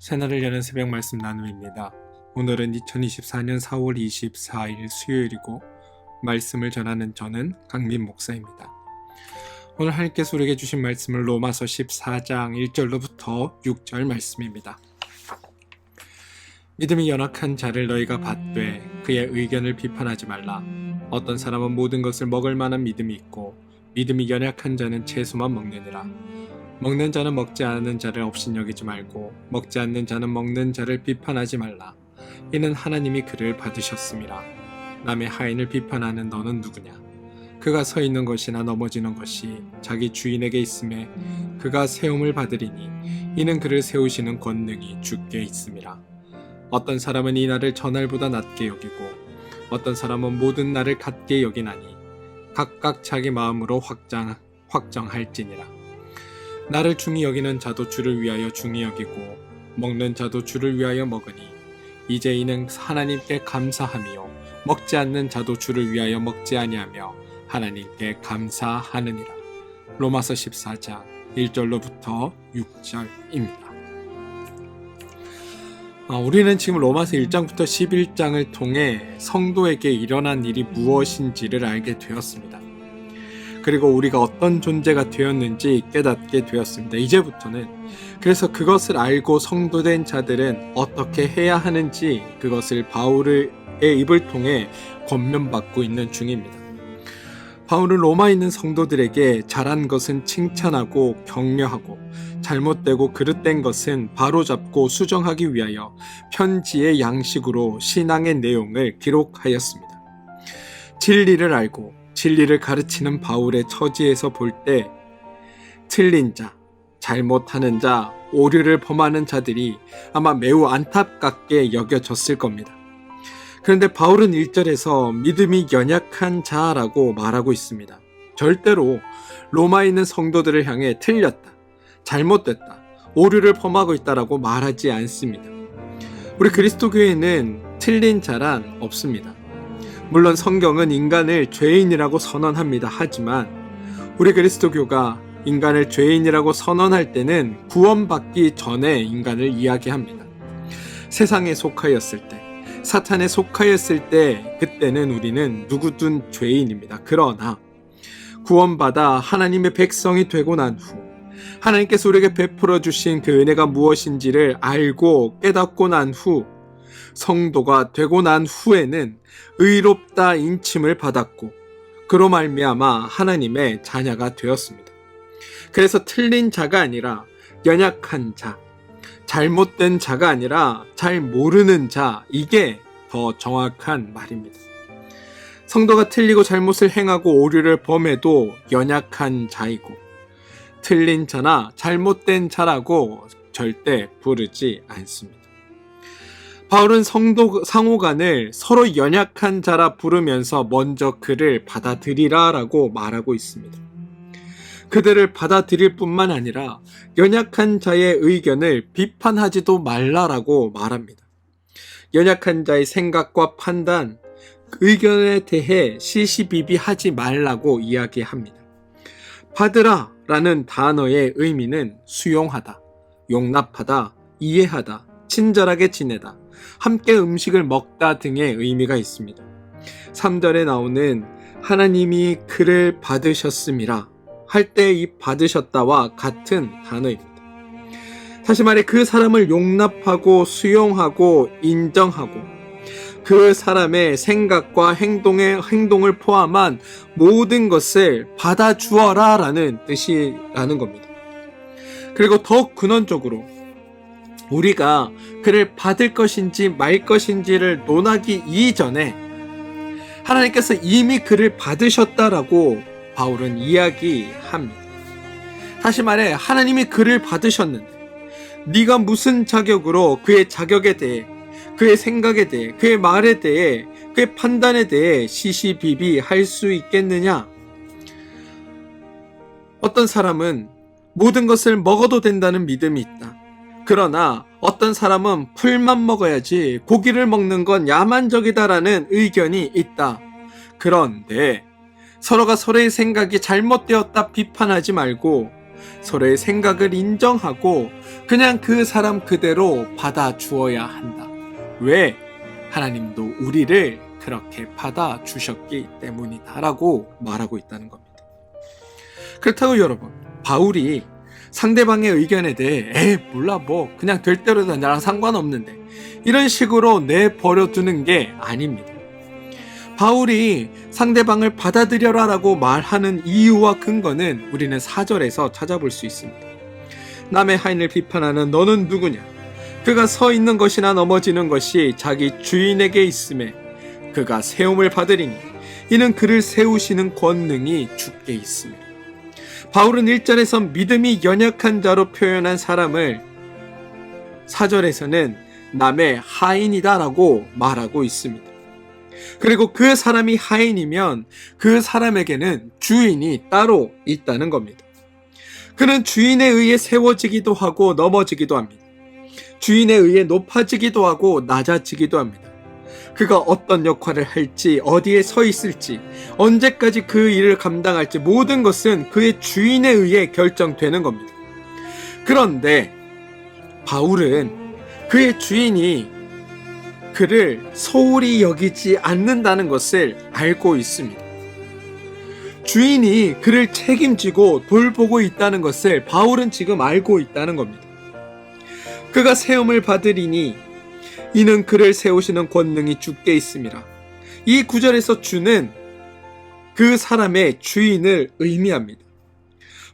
새날을 여는 새벽 말씀 나눔입니다. 오늘은 2024년 4월 24일 수요일이고 말씀을 전하는 저는 강민 목사입니다. 오늘 하나님께서 우리에게 주신 말씀은 로마서 14장 1절로부터 6절 말씀입니다. 믿음이 연약한 자를 너희가 받되 그의 의견을 비판하지 말라. 어떤 사람은 모든 것을 먹을 만한 믿음이 있고 믿음이 연약한 자는 채소만 먹느니라. 먹는 자는 먹지 않는 자를 업신여기지 말고 먹지 않는 자는 먹는 자를 비판하지 말라. 이는 하나님이 그를 받으셨음이라. 남의 하인을 비판하는 너는 누구냐? 그가 서 있는 것이나 넘어지는 것이 자기 주인에게 있음에 그가 세움을 받으리니 이는 그를 세우시는 권능이 주께 있음이라. 어떤 사람은 이 날을 저날보다 낮게 여기고 어떤 사람은 모든 날을 같게 여기나니 각각 자기 마음으로 확정할지니라. 나를 중히 여기는 자도 주를 위하여 중히 여기고 먹는 자도 주를 위하여 먹으니 이제 이는 하나님께 감사함이요 먹지 않는 자도 주를 위하여 먹지 아니하며 하나님께 감사하느니라. 로마서 14장 1절로부터 6절입니다. 우리는 지금 로마서 1장부터 11장을 통해 성도에게 일어난 일이 무엇인지를 알게 되었습니다. 그리고 우리가 어떤 존재가 되었는지 깨닫게 되었습니다. 이제부터는 그래서 그것을 알고 성도된 자들은 어떻게 해야 하는지 그것을 바울의 입을 통해 권면받고 있는 중입니다. 바울은 로마에 있는 성도들에게 잘한 것은 칭찬하고 격려하고 잘못되고 그릇된 것은 바로잡고 수정하기 위하여 편지의 양식으로 신앙의 내용을 기록하였습니다. 진리를 알고 진리를 가르치는 바울의 처지에서 볼 때 틀린 자, 잘못하는 자, 오류를 범하는 자들이 아마 매우 안타깝게 여겨졌을 겁니다. 그런데 바울은 1절에서 믿음이 연약한 자라고 말하고 있습니다. 절대로 로마에 있는 성도들을 향해 틀렸다, 잘못됐다, 오류를 범하고 있다라고 말하지 않습니다. 우리 그리스도교회는 틀린 자란 없습니다. 물론 성경은 인간을 죄인이라고 선언합니다. 하지만 우리 그리스도교가 인간을 죄인이라고 선언할 때는 구원받기 전에 인간을 이야기합니다. 세상에 속하였을 때, 사탄에 속하였을 때 그때는 우리는 누구든 죄인입니다. 그러나 구원받아 하나님의 백성이 되고 난 후 하나님께서 우리에게 베풀어 주신 그 은혜가 무엇인지를 알고 깨닫고 난 후 성도가 되고 난 후에는 의롭다 인침을 받았고 그로 말미암아 하나님의 자녀가 되었습니다. 그래서 틀린 자가 아니라 연약한 자, 잘못된 자가 아니라 잘 모르는 자, 이게 더 정확한 말입니다. 성도가 틀리고 잘못을 행하고 오류를 범해도 연약한 자이고 틀린 자나 잘못된 자라고 절대 부르지 않습니다. 바울은 성도 상호간을 서로 연약한 자라 부르면서 먼저 그를 받아들이라 라고 말하고 있습니다. 그들을 받아들일 뿐만 아니라 연약한 자의 의견을 비판하지도 말라라고 말합니다. 연약한 자의 생각과 판단, 의견에 대해 시시비비하지 말라고 이야기합니다. 받으라 라는 단어의 의미는 수용하다, 용납하다, 이해하다, 친절하게 지내다, 함께 음식을 먹다 등의 의미가 있습니다. 3절에 나오는 하나님이 그를 받으셨음이라 할 때 이 받으셨다와 같은 단어입니다. 다시 말해 그 사람을 용납하고 수용하고 인정하고 그 사람의 생각과 행동을 포함한 모든 것을 받아주어라 라는 뜻이라는 겁니다. 그리고 더 근원적으로 우리가 그를 받을 것인지 말 것인지를 논하기 이전에 하나님께서 이미 그를 받으셨다라고 바울은 이야기합니다. 다시 말해 하나님이 그를 받으셨는데 네가 무슨 자격으로 그의 자격에 대해, 그의 생각에 대해, 그의 말에 대해, 그의 판단에 대해 시시비비 할 수 있겠느냐? 어떤 사람은 모든 것을 먹어도 된다는 믿음이 있다. 그러나 어떤 사람은 풀만 먹어야지 고기를 먹는 건 야만적이다라는 의견이 있다. 그런데 서로가 서로의 생각이 잘못되었다 비판하지 말고 서로의 생각을 인정하고 그냥 그 사람 그대로 받아주어야 한다. 왜? 하나님도 우리를 그렇게 받아주셨기 때문이다라고 말하고 있다는 겁니다. 그렇다고 여러분, 바울이 상대방의 의견에 대해 몰라 그냥 될 대로 다 나랑 상관없는데 이런 식으로 내버려두는 게 아닙니다. 바울이 상대방을 받아들여라 라고 말하는 이유와 근거는 우리는 4절에서 찾아볼 수 있습니다. 남의 하인을 비판하는 너는 누구냐? 그가 서 있는 것이나 넘어지는 것이 자기 주인에게 있음에 그가 세움을 받으리니 이는 그를 세우시는 권능이 주께 있습니다. 바울은 1절에서 믿음이 연약한 자로 표현한 사람을 4절에서는 남의 하인이다 라고 말하고 있습니다. 그리고 그 사람이 하인이면 그 사람에게는 주인이 따로 있다는 겁니다. 그는 주인에 의해 세워지기도 하고 넘어지기도 합니다. 주인에 의해 높아지기도 하고 낮아지기도 합니다. 그가 어떤 역할을 할지, 어디에 서 있을지, 언제까지 그 일을 감당할지 모든 것은 그의 주인에 의해 결정되는 겁니다. 그런데 바울은 그의 주인이 그를 소홀히 여기지 않는다는 것을 알고 있습니다. 주인이 그를 책임지고 돌보고 있다는 것을 바울은 지금 알고 있다는 겁니다. 그가 세움을 받으리니 이는 그를 세우시는 권능이 주께 있습니다. 이 구절에서 주는 그 사람의 주인을 의미합니다.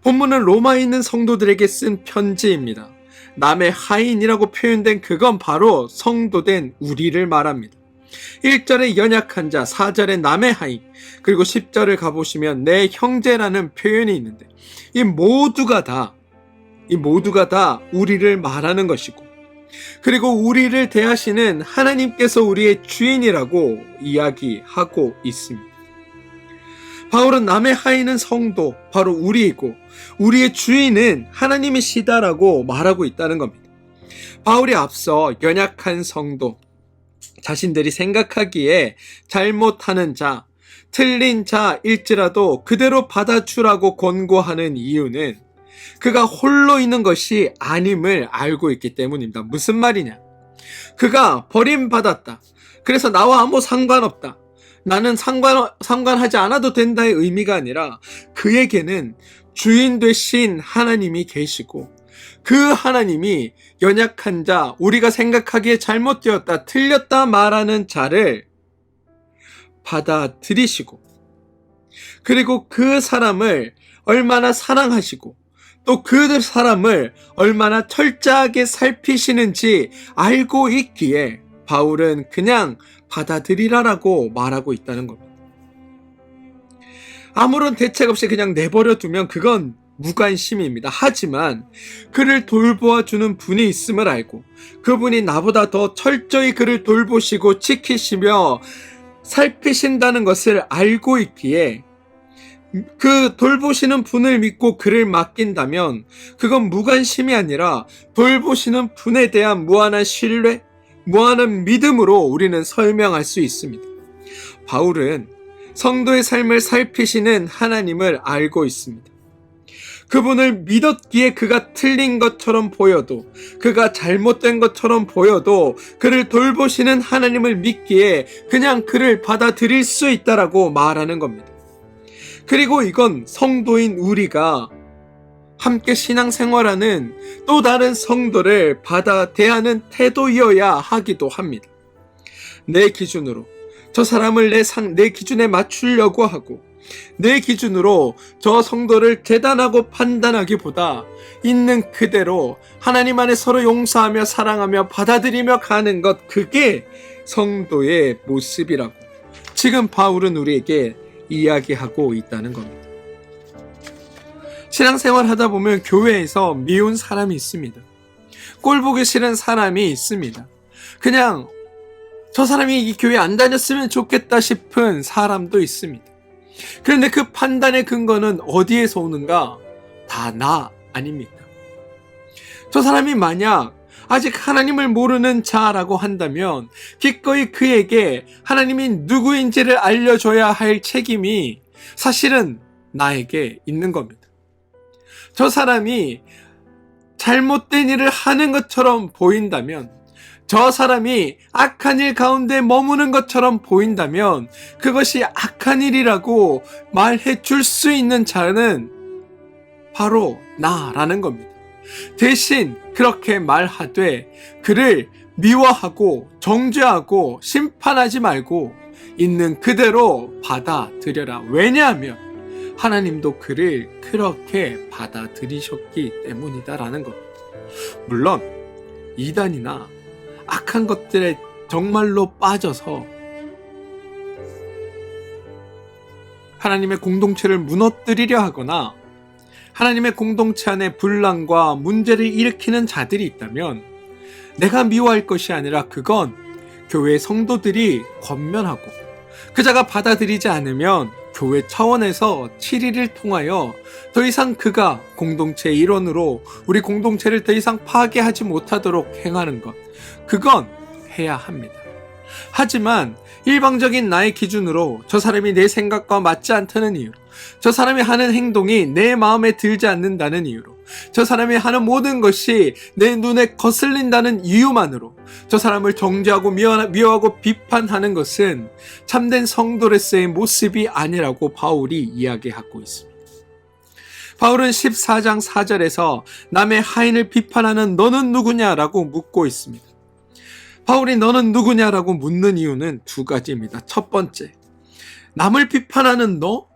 본문은 로마에 있는 성도들에게 쓴 편지입니다. 남의 하인이라고 표현된 그건 바로 성도된 우리를 말합니다. 1절에 연약한 자, 4절에 남의 하인, 그리고 10절을 가보시면 내 형제라는 표현이 있는데 이 모두가 다 우리를 말하는 것이고, 그리고 우리를 대하시는 하나님께서 우리의 주인이라고 이야기하고 있습니다. 바울은 남의 하인은 성도, 바로 우리이고 우리의 주인은 하나님이시다라고 말하고 있다는 겁니다. 바울이 앞서 연약한 성도, 자신들이 생각하기에 잘못하는 자, 틀린 자일지라도 그대로 받아주라고 권고하는 이유는 그가 홀로 있는 것이 아님을 알고 있기 때문입니다. 무슨 말이냐? 그가 버림받았다. 그래서 나와 아무 상관없다. 나는 상관하지 않아도 된다의 의미가 아니라 그에게는 주인 되신 하나님이 계시고 그 하나님이 연약한 자, 우리가 생각하기에 잘못되었다, 틀렸다 말하는 자를 받아들이시고, 그리고 그 사람을 얼마나 사랑하시고 또 그 사람을 얼마나 철저하게 살피시는지 알고 있기에 바울은 그냥 받아들이라라고 말하고 있다는 겁니다. 아무런 대책 없이 그냥 내버려 두면 그건 무관심입니다. 하지만 그를 돌보아주는 분이 있음을 알고 그분이 나보다 더 철저히 그를 돌보시고 지키시며 살피신다는 것을 알고 있기에 그 돌보시는 분을 믿고 그를 맡긴다면 그건 무관심이 아니라 돌보시는 분에 대한 무한한 신뢰, 무한한 믿음으로 우리는 설명할 수 있습니다. 바울은 성도의 삶을 살피시는 하나님을 알고 있습니다. 그분을 믿었기에 그가 틀린 것처럼 보여도, 그가 잘못된 것처럼 보여도 그를 돌보시는 하나님을 믿기에 그냥 그를 받아들일 수 있다라고 말하는 겁니다. 그리고 이건 성도인 우리가 함께 신앙생활하는 또 다른 성도를 대하는 태도이어야 하기도 합니다. 내 기준으로 저 사람을 내 기준에 맞추려고 하고 내 기준으로 저 성도를 대단하고 판단하기보다 있는 그대로 하나님 안에 서로 용서하며 사랑하며 받아들이며 가는 것, 그게 성도의 모습이라고 지금 바울은 우리에게 이야기하고 있다는 겁니다. 신앙생활 하다 보면 교회에서 미운 사람이 있습니다. 꼴 보기 싫은 사람이 있습니다. 그냥 저 사람이 이 교회 안 다녔으면 좋겠다 싶은 사람도 있습니다. 그런데 그 판단의 근거는 어디에서 오는가? 다 나 아닙니까? 저 사람이 만약 아직 하나님을 모르는 자라고 한다면 기꺼이 그에게 하나님이 누구인지를 알려줘야 할 책임이 사실은 나에게 있는 겁니다. 저 사람이 잘못된 일을 하는 것처럼 보인다면, 저 사람이 악한 일 가운데 머무는 것처럼 보인다면 그것이 악한 일이라고 말해 줄 수 있는 자는 바로 나라는 겁니다. 대신 그렇게 말하되 그를 미워하고 정죄하고 심판하지 말고 있는 그대로 받아들여라. 왜냐하면 하나님도 그를 그렇게 받아들이셨기 때문이다라는 겁니다. 물론 이단이나 악한 것들에 정말로 빠져서 하나님의 공동체를 무너뜨리려 하거나 하나님의 공동체 안에 분란과 문제를 일으키는 자들이 있다면 내가 미워할 것이 아니라 그건 교회 성도들이 권면하고 그 자가 받아들이지 않으면 교회 차원에서 7일을 통하여 더 이상 그가 공동체의 일원으로 우리 공동체를 더 이상 파괴하지 못하도록 행하는 것, 그건 해야 합니다. 하지만 일방적인 나의 기준으로 저 사람이 내 생각과 맞지 않다는 이유로, 저 사람이 하는 행동이 내 마음에 들지 않는다는 이유로, 저 사람이 하는 모든 것이 내 눈에 거슬린다는 이유만으로 저 사람을 정죄하고 미워하고 비판하는 것은 참된 성도로서의 모습이 아니라고 바울이 이야기하고 있습니다. 바울은 14장 4절에서 남의 하인을 비판하는 너는 누구냐라고 묻고 있습니다. 바울이 너는 누구냐라고 묻는 이유는 두 가지입니다. 첫 번째, 남을 비판하는 너?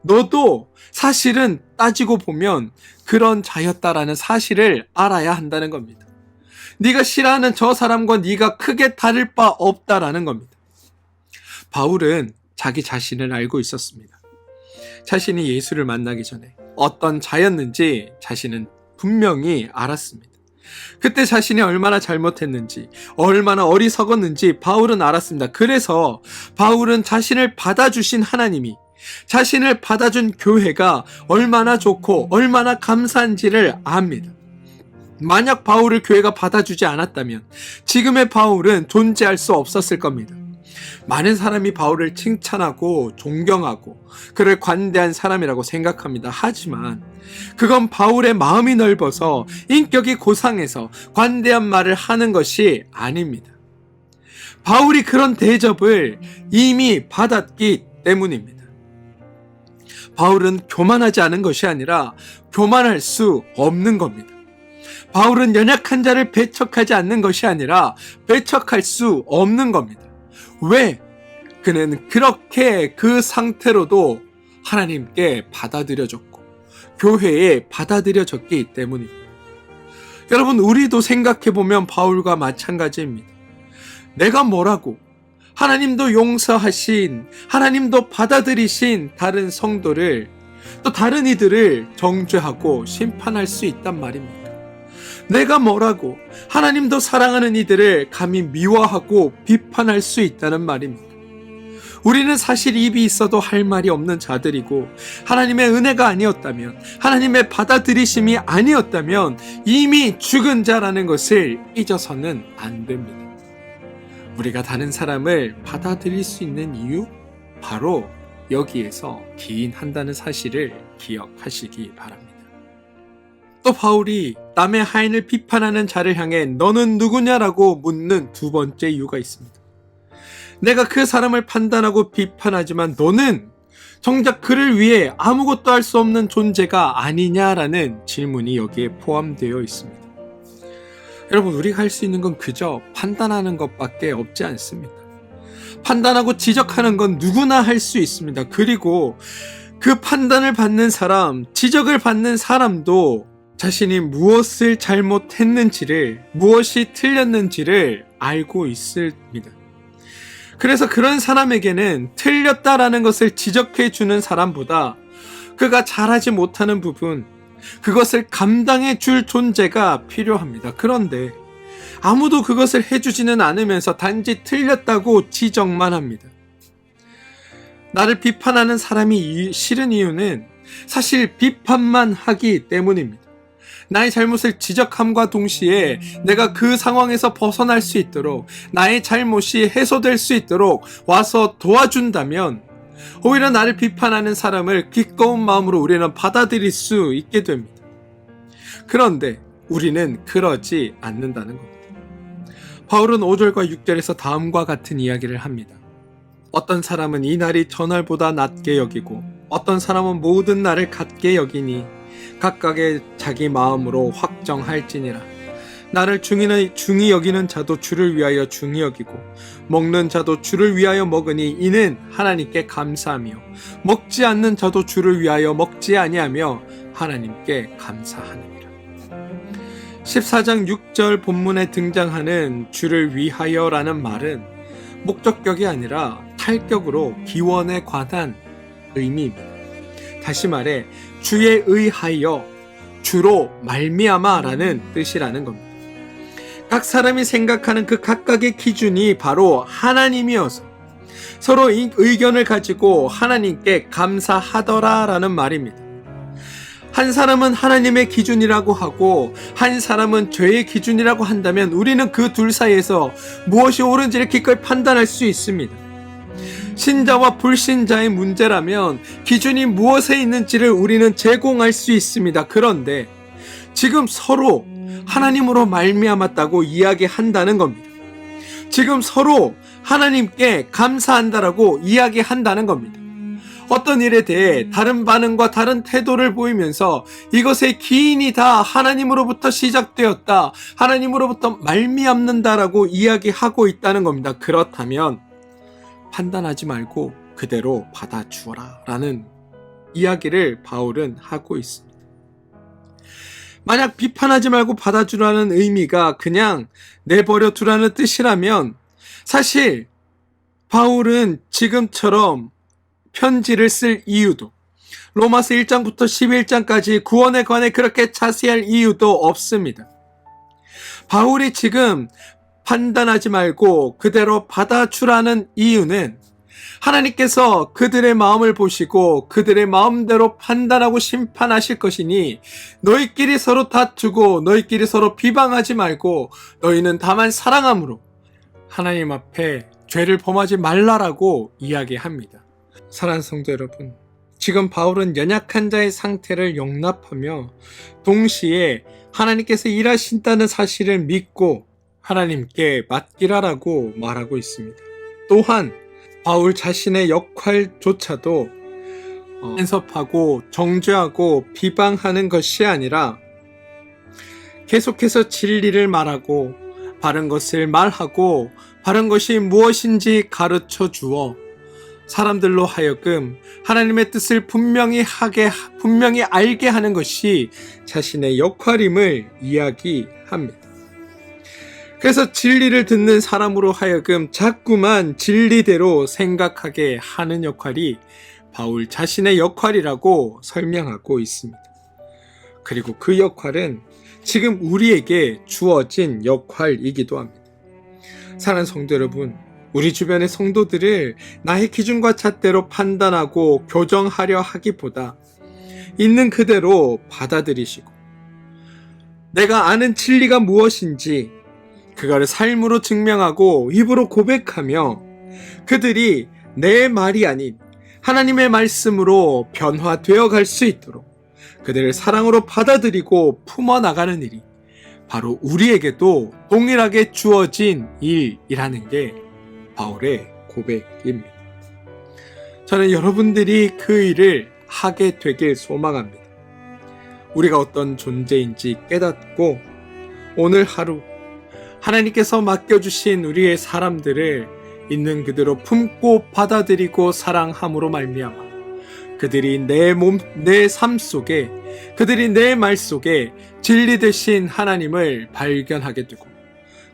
너도 사실은 따지고 보면 그런 자였다라는 사실을 알아야 한다는 겁니다. 네가 싫어하는 저 사람과 네가 크게 다를 바 없다라는 겁니다. 바울은 자기 자신을 알고 있었습니다. 자신이 예수를 만나기 전에 어떤 자였는지 자신은 분명히 알았습니다. 그때 자신이 얼마나 잘못했는지, 얼마나 어리석었는지 바울은 알았습니다. 그래서 바울은 자신을 받아주신 하나님이, 자신을 받아준 교회가 얼마나 좋고 얼마나 감사한지를 압니다. 만약 바울을 교회가 받아주지 않았다면 지금의 바울은 존재할 수 없었을 겁니다. 많은 사람이 바울을 칭찬하고 존경하고 그를 관대한 사람이라고 생각합니다. 하지만 그건 바울의 마음이 넓어서 인격이 고상해서 관대한 말을 하는 것이 아닙니다. 바울이 그런 대접을 이미 받았기 때문입니다. 바울은 교만하지 않은 것이 아니라 교만할 수 없는 겁니다. 바울은 연약한 자를 배척하지 않는 것이 아니라 배척할 수 없는 겁니다. 왜? 그는 그렇게 그 상태로도 하나님께 받아들여졌고 교회에 받아들여졌기 때문입니다. 여러분, 우리도 생각해보면 바울과 마찬가지입니다. 내가 뭐라고 하나님도 용서하신, 하나님도 받아들이신 다른 성도를, 또 다른 이들을 정죄하고 심판할 수 있단 말입니까? 내가 뭐라고 하나님도 사랑하는 이들을 감히 미워하고 비판할 수 있다는 말입니까? 우리는 사실 입이 있어도 할 말이 없는 자들이고 하나님의 은혜가 아니었다면, 하나님의 받아들이심이 아니었다면 이미 죽은 자라는 것을 잊어서는 안 됩니다. 우리가 다른 사람을 받아들일 수 있는 이유? 바로 여기에서 기인한다는 사실을 기억하시기 바랍니다. 또 바울이 남의 하인을 비판하는 자를 향해 너는 누구냐라고 묻는 두 번째 이유가 있습니다. 내가 그 사람을 판단하고 비판하지만 너는 정작 그를 위해 아무것도 할 수 없는 존재가 아니냐라는 질문이 여기에 포함되어 있습니다. 여러분, 우리가 할 수 있는 건 그저 판단하는 것밖에 없지 않습니다. 판단하고 지적하는 건 누구나 할 수 있습니다. 그리고 그 판단을 받는 사람, 지적을 받는 사람도 자신이 무엇을 잘못했는지를, 무엇이 틀렸는지를 알고 있습니다. 그래서 그런 사람에게는 틀렸다라는 것을 지적해 주는 사람보다 그가 잘하지 못하는 부분, 그것을 감당해 줄 존재가 필요합니다. 그런데 아무도 그것을 해주지는 않으면서 단지 틀렸다고 지적만 합니다. 나를 비판하는 사람이 싫은 이유는 사실 비판만 하기 때문입니다. 나의 잘못을 지적함과 동시에 내가 그 상황에서 벗어날 수 있도록, 나의 잘못이 해소될 수 있도록 와서 도와준다면 오히려 나를 비판하는 사람을 기꺼운 마음으로 우리는 받아들일 수 있게 됩니다. 그런데 우리는 그러지 않는다는 겁니다. 바울은 5절과 6절에서 다음과 같은 이야기를 합니다. 어떤 사람은 이 날이 저날보다 낮게 여기고 어떤 사람은 모든 날을 같게 여기니 각각의 자기 마음으로 확정할지니라. 나를 중히 여기는 자도 주를 위하여 중히 여기고 먹는 자도 주를 위하여 먹으니 이는 하나님께 감사하며 먹지 않는 자도 주를 위하여 먹지 아니하며 하나님께 감사하느니라. 14장 6절 본문에 등장하는 주를 위하여라는 말은 목적격이 아니라 탈격으로 기원에 관한 의미입니다. 다시 말해 주에 의하여 주로 말미암아라는 뜻이라는 겁니다. 각 사람이 생각하는 그 각각의 기준이 바로 하나님이어서 서로 의견을 가지고 하나님께 감사하더라라는 말입니다. 한 사람은 하나님의 기준이라고 하고 한 사람은 죄의 기준이라고 한다면 우리는 그 둘 사이에서 무엇이 옳은지를 기꺼이 판단할 수 있습니다. 신자와 불신자의 문제라면 기준이 무엇에 있는지를 우리는 제공할 수 있습니다. 그런데 지금 서로 하나님으로 말미암았다고 이야기한다는 겁니다. 지금 서로 하나님께 감사한다라고 이야기한다는 겁니다. 어떤 일에 대해 다른 반응과 다른 태도를 보이면서 이것의 기인이 다 하나님으로부터 시작되었다, 하나님으로부터 말미암는다라고 이야기하고 있다는 겁니다. 그렇다면 판단하지 말고 그대로 받아주어라 라는 이야기를 바울은 하고 있습니다. 만약 비판하지 말고 받아주라는 의미가 그냥 내버려 두라는 뜻이라면 사실 바울은 지금처럼 편지를 쓸 이유도, 로마서 1장부터 11장까지 구원에 관해 그렇게 자세할 이유도 없습니다. 바울이 지금 판단하지 말고 그대로 받아주라는 이유는 하나님께서 그들의 마음을 보시고 그들의 마음대로 판단하고 심판하실 것이니 너희끼리 서로 다투고 너희끼리 서로 비방하지 말고 너희는 다만 사랑함으로 하나님 앞에 죄를 범하지 말라라고 이야기합니다. 사랑하는 성도 여러분, 지금 바울은 연약한 자의 상태를 용납하며 동시에 하나님께서 일하신다는 사실을 믿고 하나님께 맡기라라고 말하고 있습니다. 또한 바울 자신의 역할조차도 간섭하고 정죄하고 비방하는 것이 아니라 계속해서 진리를 말하고 바른 것을 말하고 바른 것이 무엇인지 가르쳐 주어 사람들로 하여금 하나님의 뜻을 분명히 알게 하는 것이 자신의 역할임을 이야기합니다. 그래서 진리를 듣는 사람으로 하여금 자꾸만 진리대로 생각하게 하는 역할이 바울 자신의 역할이라고 설명하고 있습니다. 그리고 그 역할은 지금 우리에게 주어진 역할이기도 합니다. 사랑하는 성도 여러분, 우리 주변의 성도들을 나의 기준과 잣대로 판단하고 교정하려 하기보다 있는 그대로 받아들이시고 내가 아는 진리가 무엇인지 그거를 삶으로 증명하고 입으로 고백하며 그들이 내 말이 아닌 하나님의 말씀으로 변화되어 갈 수 있도록 그들을 사랑으로 받아들이고 품어나가는 일이 바로 우리에게도 동일하게 주어진 일이라는 게 바울의 고백입니다. 저는 여러분들이 그 일을 하게 되길 소망합니다. 우리가 어떤 존재인지 깨닫고 오늘 하루 하나님께서 맡겨주신 우리의 사람들을 있는 그대로 품고 받아들이고 사랑함으로 말미암아 그들이 내 삶 속에 그들이 내 말 속에 진리 되신 하나님을 발견하게 되고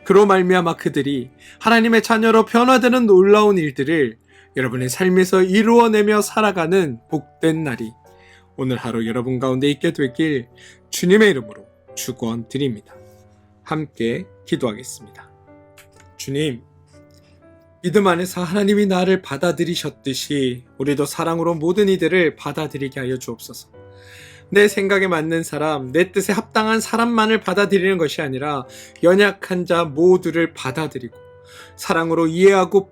그로 말미암아 그들이 하나님의 자녀로 변화되는 놀라운 일들을 여러분의 삶에서 이루어내며 살아가는 복된 날이 오늘 하루 여러분 가운데 있게 되길 주님의 이름으로 축원드립니다. 함께 기도하겠습니다. 주님, 믿음 안에서 하나님이 나를 받아들이셨듯이 우리도 사랑으로 모든 이들을 받아들이게 하여 주옵소서. 내 생각에 맞는 사람, 내 뜻에 합당한 사람만을 받아들이는 것이 아니라 연약한 자 모두를 받아들이고 사랑으로 이해하고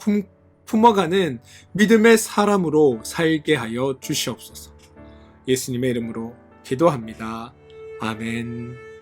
품어가는 믿음의 사람으로 살게 하여 주시옵소서. 예수님의 이름으로 기도합니다. 아멘.